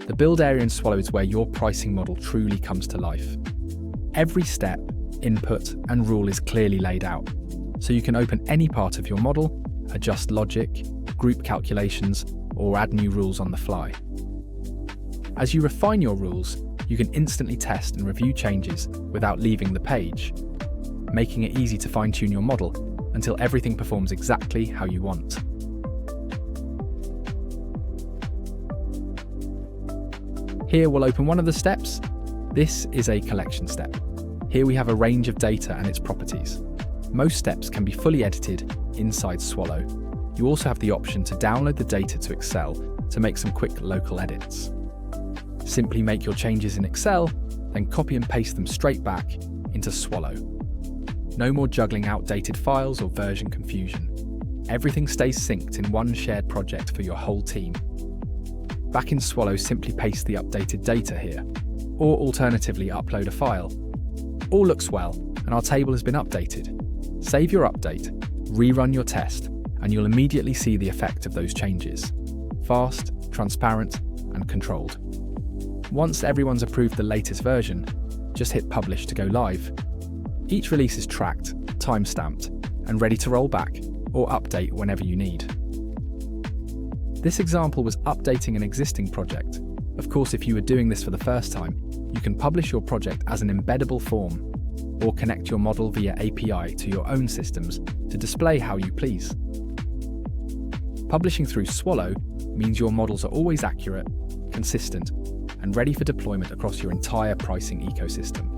The build area in Swallow is where your pricing model truly comes to life. Every step, input, and rule is clearly laid out, so you can open any part of your model, adjust logic, group calculations, or add new rules on the fly. As you refine your rules, you can instantly test and review changes without leaving the page, making it easy to fine-tune your model until everything performs exactly how you want. Here we'll open one of the steps. This is a collection step. Here we have a range of data and its properties. Most steps can be fully edited inside Swallow. You also have the option to download the data to Excel to make some quick local edits. Simply make your changes in Excel, then copy and paste them straight back into Swallow. No more juggling outdated files or version confusion. Everything stays synced in one shared project for your whole team. Back in Swallow, simply paste the updated data here, or alternatively upload a file. All looks well, and our table has been updated. Save your update, rerun your test, and you'll immediately see the effect of those changes. Fast, transparent, and controlled. Once everyone's approved the latest version, just hit publish to go live. Each release is tracked, time-stamped, and ready to roll back or update whenever you need. This example was updating an existing project. Of course, if you were doing this for the first time, you can publish your project as an embeddable form or connect your model via API to your own systems to display how you please. Publishing through Swallow means your models are always accurate, consistent, and ready for deployment across your entire pricing ecosystem.